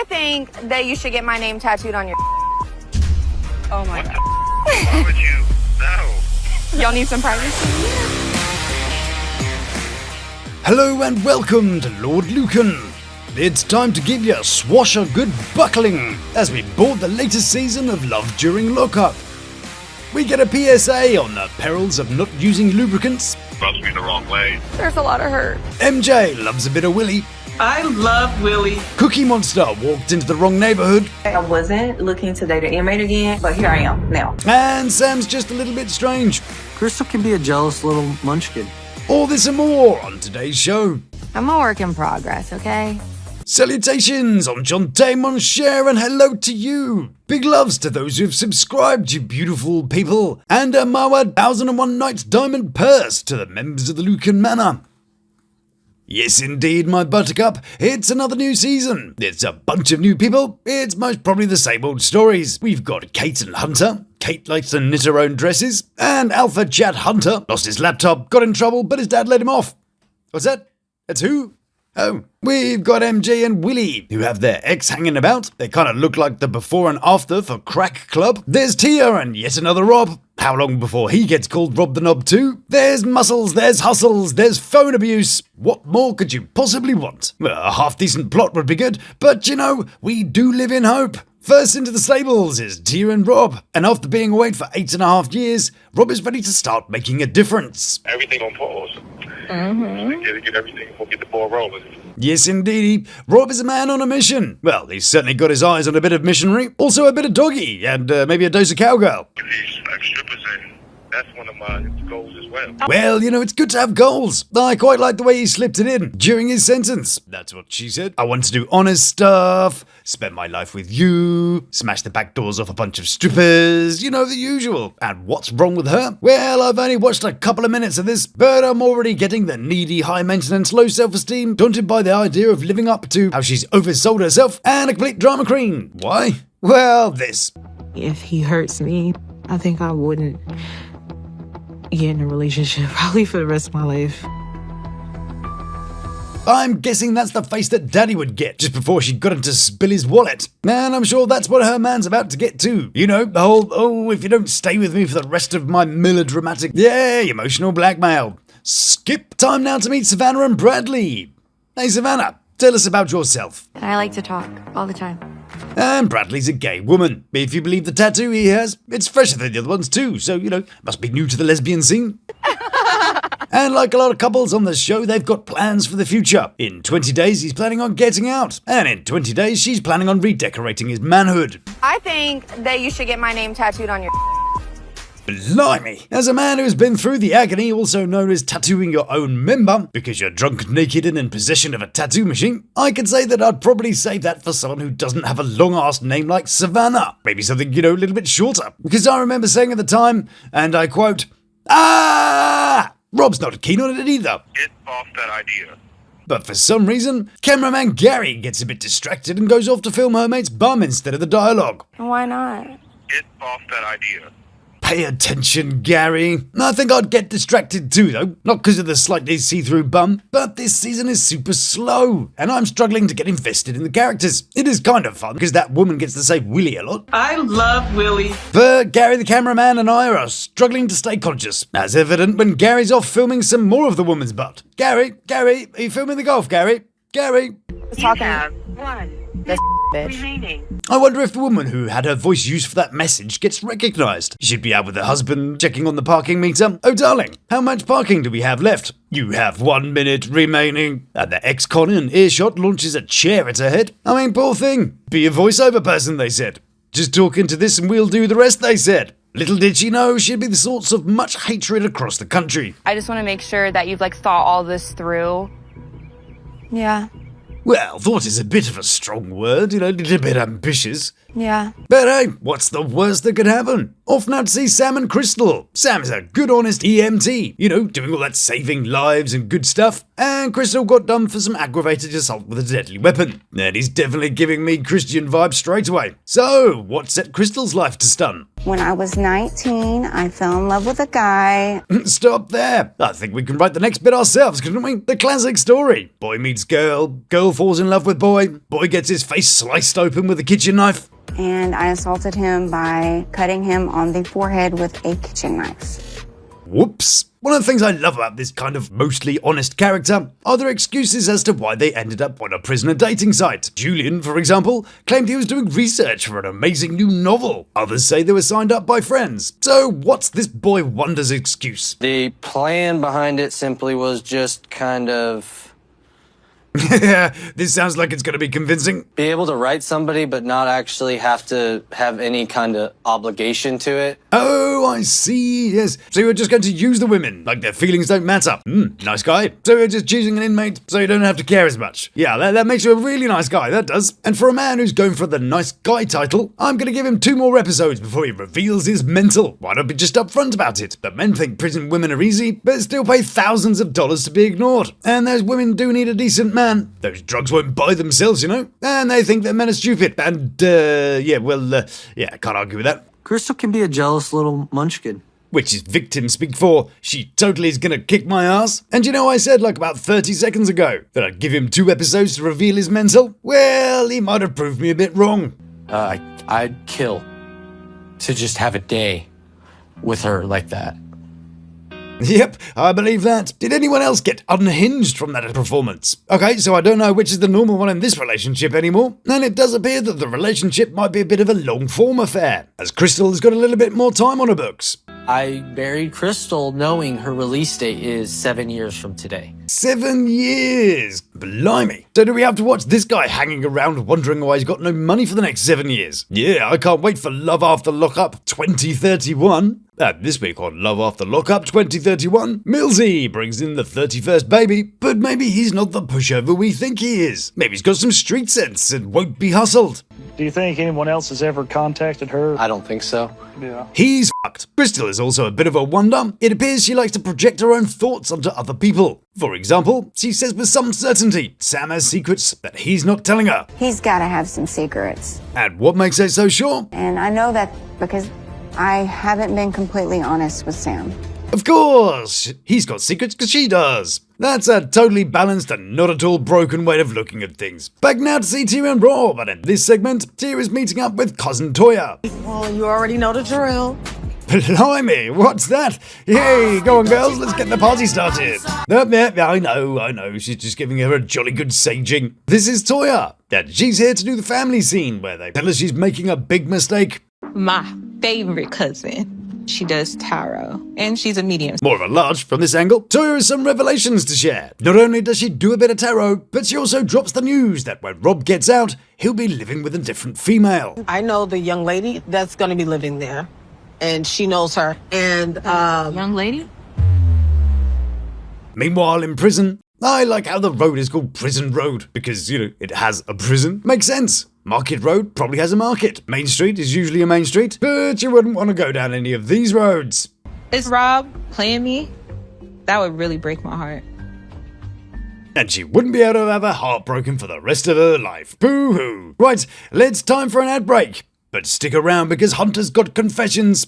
I think that you should get my name tattooed on your. Oh my God. Why would you? No. Y'all need some privacy? Hello and welcome to Lawd Lukan. It's time to give you a swasher good buckling as we board the latest season of Love During Lockup. We get a PSA on the perils of not using lubricants. Rubs me the wrong way. There's a lot of hurt. MJ loves a bit of Willie. I love Willie. Cookie Monster walked into the wrong neighborhood. I wasn't looking to date an inmate again, but here I am now. And Sam's just a little bit strange. Krystal can be a jealous little munchkin. All this and more on today's show. I'm a work in progress, okay? Salutations on Jonte, mon cher, and hello to you. Big loves to those who've subscribed, you beautiful people. And a Mawa 1001 Nights Diamond Purse to the members of the Lukan Manor. Yes, indeed, my buttercup. It's another new season. It's a bunch of new people. It's most probably the same old stories. We've got Kate and Hunter. Kate likes to knit her own dresses. And Alpha Chad Hunter lost his laptop, got in trouble, but his dad let him off. What's that? That's who? Oh, we've got MJ and Willie, who have their ex hanging about. They kind of look like the before and after for Crack Club. There's Tia and yet another Rob. How long before he gets called Rob the Knob too? There's muscles, there's hustles, there's phone abuse. What more could you possibly want? Well, a half-decent plot would be good, but you know, we do live in hope. First into the stables is Tia and Rob, and after being away for 8.5 years, Rob is ready to start making a difference. Everything on pause. Get everything. We'll get the ball rolling. Yes, indeed. Rob is a man on a mission. Well, he's certainly got his eyes on a bit of missionary, also a bit of doggy, and maybe a dose of cowgirl. If he slaps strippers in, that's one of my goals as well. Well, you know, it's good to have goals. I quite like the way he slipped it in during his sentence. That's what she said. I want to do honest stuff, spend my life with you, smash the back doors off a bunch of strippers, you know, the usual. And what's wrong with her? Well, I've only watched a couple of minutes of this, but I'm already getting the needy, high-maintenance, low self-esteem, daunted by the idea of living up to how she's oversold herself and a complete drama queen. Why? Well, this. If he hurts me, I think I wouldn't get in a relationship probably for the rest of my life. I'm guessing that's the face that Daddy would get just before she got him to spill his wallet. And I'm sure that's what her man's about to get to. You know, the whole, oh, if you don't stay with me for the rest of my melodramatic, emotional blackmail. Skip. Time now to meet Savannah and Bradley. Hey, Savannah, tell us about yourself. I like to talk all the time. And Bradley's a gay woman. If you believe the tattoo he has, it's fresher than the other ones too, so, you know, must be new to the lesbian scene. And like a lot of couples on the show, they've got plans for the future. In 20 days, he's planning on getting out. And in 20 days, she's planning on redecorating his manhood. I think that you should get my name tattooed on your. Blimey. As a man who's been through the agony, also known as tattooing your own member, because you're drunk, naked, and in possession of a tattoo machine, I could say that I'd probably save that for someone who doesn't have a long-ass name like Savannah. Maybe something, you know, a little bit shorter. Because I remember saying at the time, and I quote, "Ah! Rob's not keen on it either." Get off that idea. But for some reason, cameraman Gary gets a bit distracted and goes off to film her mate's bum instead of the dialogue. Why not? Get off that idea. Pay attention, Gary. I think I'd get distracted too, though. Not because of the slightly see-through bum, but this season is super slow, and I'm struggling to get invested in the characters. It is kind of fun, because that woman gets to say Willie a lot. I love Willie. But Gary the cameraman and I are struggling to stay conscious, as evident when Gary's off filming some more of the woman's butt. Gary, are you filming the golf, Gary? Gary? Talking. One. This bitch. Remaining. I wonder if the woman who had her voice used for that message gets recognised. She'd be out with her husband, checking on the parking meter. Oh darling, how much parking do we have left? You have 1 minute remaining. And the ex-con in earshot launches a chair at her head. I mean, poor thing. Be a voiceover person, they said. Just talk into this and we'll do the rest, they said. Little did she know she'd be the source of much hatred across the country. I just want to make sure that you've thought all this through. Yeah. Well, thought is a bit of a strong word, you know, a little bit ambitious. Yeah. But hey, what's the worst that could happen? Off now to see Sam and Krystal. Sam's a good honest EMT, you know, doing all that saving lives and good stuff. And Krystal got done for some aggravated assault with a deadly weapon. And he's definitely giving me Christian vibes straight away. So, what set Krystal's life to stun? When I was 19, I fell in love with a guy. Stop there. I think we can write the next bit ourselves, couldn't we? The classic story. Boy meets girl, girl falls in love with boy, boy gets his face sliced open with a kitchen knife. And I assaulted him by cutting him on the forehead with a kitchen knife. Whoops. One of the things I love about this kind of mostly honest character are their excuses as to why they ended up on a prisoner dating site. Julian, for example, claimed he was doing research for an amazing new novel. Others say they were signed up by friends. So what's this boy wonder's excuse? The plan behind it simply was just kind of Yeah, this sounds like it's going to be convincing. be able to write somebody but not actually have to have any kind of obligation to it. Oh, I see, yes. So you're just going to use the women, like their feelings don't matter. Nice guy. So you're just choosing an inmate so you don't have to care as much. Yeah, that makes you a really nice guy, that does. And for a man who's going for the nice guy title, I'm going to give him 2 more episodes before he reveals his mental. Why not be just upfront about it? But men think prison women are easy, but still pay thousands of dollars to be ignored. And those women do need a decent man. Those drugs won't buy themselves, you know? And they think that men are stupid. And, I can't argue with that. Krystal can be a jealous little munchkin. Which is victim speak for, she totally is gonna kick my ass. And you know, I said like about 30 seconds ago that I'd give him 2 episodes to reveal his mental? Well, he might have proved me a bit wrong. I'd kill to just have a day with her like that. Yep, I believe that. Did anyone else get unhinged from that performance? Okay, so I don't know which is the normal one in this relationship anymore, and it does appear that the relationship might be a bit of a long-form affair, as Krystal has got a little bit more time on her books. I married Krystal knowing her release date is 7 years from today. 7 years! Blimey. So do we have to watch this guy hanging around wondering why he's got no money for the next 7 years? Yeah, I can't wait for Love After Lockup 2031. This week on Love After Lockup 2031, Millz brings in the 31st baby, but maybe he's not the pushover we think he is. Maybe he's got some street sense and won't be hustled. Do you think anyone else has ever contacted her? I don't think so. Yeah. He's fucked. Krystal is also a bit of a wonder. It appears she likes to project her own thoughts onto other people. For example, she says with some certainty Sam has secrets that he's not telling her. He's got to have some secrets. And what makes her so sure? And I know that because I haven't been completely honest with Sam. Of course! He's got secrets because she does. That's a totally balanced and not at all broken way of looking at things. Back now to see Tia and Raw, but in this segment, Tia is meeting up with cousin Toya. Well, you already know the drill. Blimey, what's that? Hey, go on girls, let's get the party started. I know, she's just giving her a jolly good saging. This is Toya, and she's here to do the family scene where they tell her she's making a big mistake. My favorite cousin. She does tarot, and she's a medium. More of a large from this angle. Toya has some revelations to share. Not only does she do a bit of tarot, but she also drops the news that when Rob gets out, he'll be living with a different female. I know the young lady that's going to be living there, and she knows her. And, Young lady? Meanwhile, in prison, I like how the road is called Prison Road, because, it has a prison. Makes sense. Market Road probably has a market. Main Street is usually a main street, but you wouldn't want to go down any of these roads. Is Rob playing me? That would really break my heart. And she wouldn't be able to have her heart broken for the rest of her life. Boo-hoo. Right, it's time for an ad break. But stick around because Hunter's got confessions.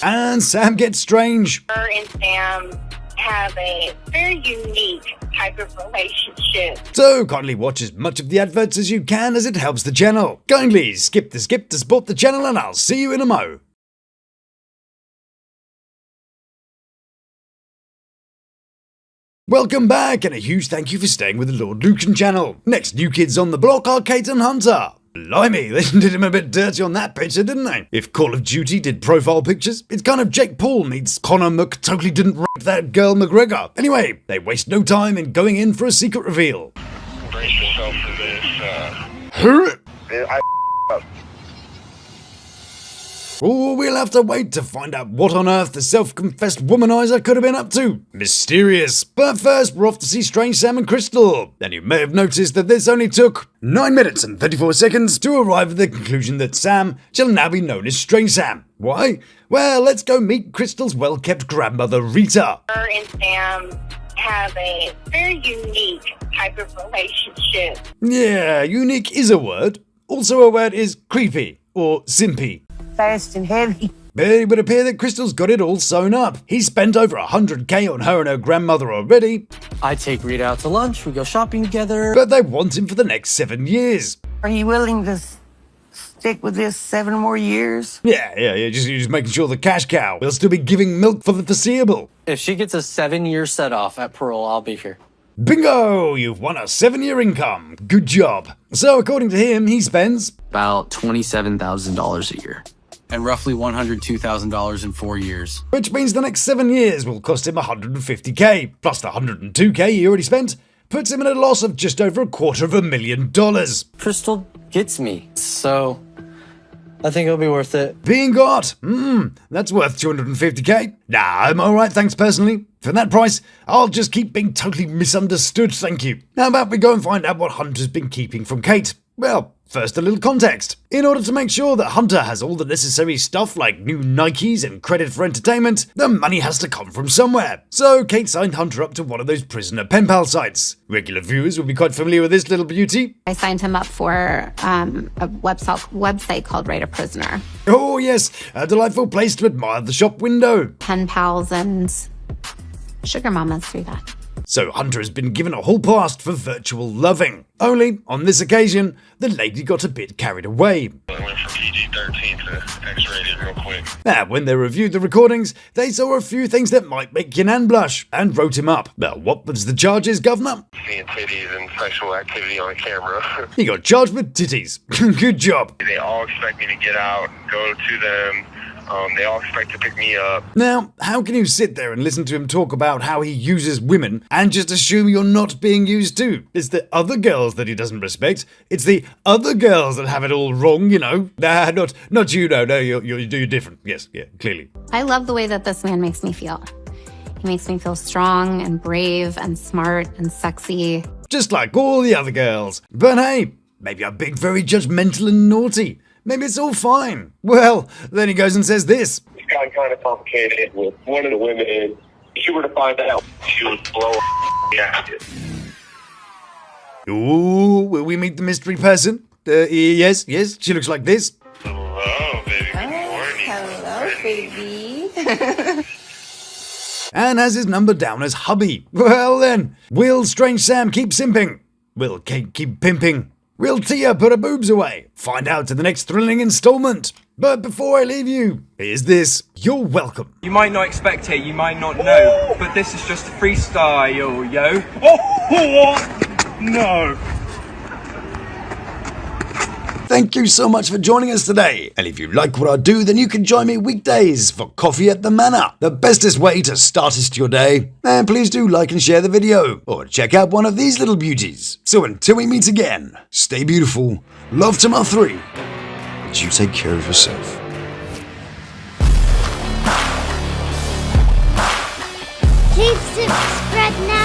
And Sam gets strange. Her and Sam have a very unique type of relationship. So kindly watch as much of the adverts as you can as it helps the channel. Kindly skip to support the channel and I'll see you in a mo. Welcome back and a huge thank you for staying with the Lawd Lukan channel. Next new kids on the block are Kate and Hunter. Blimey, they did him a bit dirty on that picture, didn't they? If Call of Duty did profile pictures, it's kind of Jake Paul meets Connor totally didn't rape that girl McGregor. Anyway, they waste no time in going in for a secret reveal. Brace yourself for this. Oh, we'll have to wait to find out what on earth the self-confessed womanizer could have been up to. Mysterious. But first, we're off to see strange Sam and Krystal. And you may have noticed that this only took 9 minutes and 34 seconds to arrive at the conclusion that Sam shall now be known as Strange Sam. Why? Well, let's go meet Krystal's well-kept grandmother, Rita. Her and Sam have a very unique type of relationship. Yeah, unique is a word. Also a word is creepy or simpy. Fast and heavy. But it would appear that Krystal's got it all sewn up. He's spent over 100k on her and her grandmother already. I take Rita out to lunch, we go shopping together. But they want him for the next 7 years. Are you willing to stick with this 7 more years? Yeah, just making sure the cash cow will still be giving milk for the foreseeable. If she gets a 7-year set-off at parole, I'll be here. Bingo! You've won a 7-year income. Good job. So according to him, he spends about $27,000 a year. And roughly $102,000 in 4 years. Which means the next 7 years will cost him 150k, plus the 102k he already spent, puts him in a loss of just over $250,000. Krystal gets me, so I think it'll be worth it. Being got? That's worth 250k. Nah, I'm alright, thanks personally. For that price, I'll just keep being totally misunderstood, thank you. How about we go and find out what Hunter's been keeping from Kate? Well, first a little context. In order to make sure that Hunter has all the necessary stuff like new Nikes and credit for entertainment, the money has to come from somewhere. So Kate signed Hunter up to one of those prisoner pen pal sites. Regular viewers will be quite familiar with this little beauty. I signed him up for a website called Write a Prisoner. Oh yes, a delightful place to admire the shop window. Pen pals and sugar mamas through that. So Hunter has been given a hall pass for virtual loving. Only, on this occasion, the lady got a bit carried away. I went from PG-13 to X-rated real quick. And when they reviewed the recordings, they saw a few things that might make your nan blush, and wrote him up. Well, what was the charges, Governor? Seeing titties and sexual activity on camera. He got charged with titties. Good job. They all expect me to get out, go to them. They all expect to pick me up. Now, how can you sit there and listen to him talk about how he uses women and just assume you're not being used too? It's the other girls that he doesn't respect. It's the other girls that have it all wrong, you know. Nah, not you, no, you're different. Yes, yeah, clearly. I love the way that this man makes me feel. He makes me feel strong and brave and smart and sexy. Just like all the other girls. But hey, maybe I'm being very judgmental and naughty. Maybe it's all fine. Well, then he goes and says this. It's gotten kind of complicated with one of the women. If she were to find out, she would blow her. Ooh, will we meet the mystery person? Yes, she looks like this. Hello, baby. Good morning. Hello, baby. And has his number down as hubby. Well then, will Strange Sam keep simping? Will Kate keep pimping? Will Tia put her boobs away? Find out in the next thrilling installment. But before I leave you, here's this. You're welcome. You might not expect it, you might not know, but this is just a freestyle, yo. Oh, what? No. Thank you so much for joining us today. And if you like what I do, then you can join me weekdays for Coffee at the Manor, the bestest way to start your day. And please do like and share the video, or check out one of these little beauties. So until we meet again, stay beautiful, love to my 3, but you take care of yourself. Please subscribe now.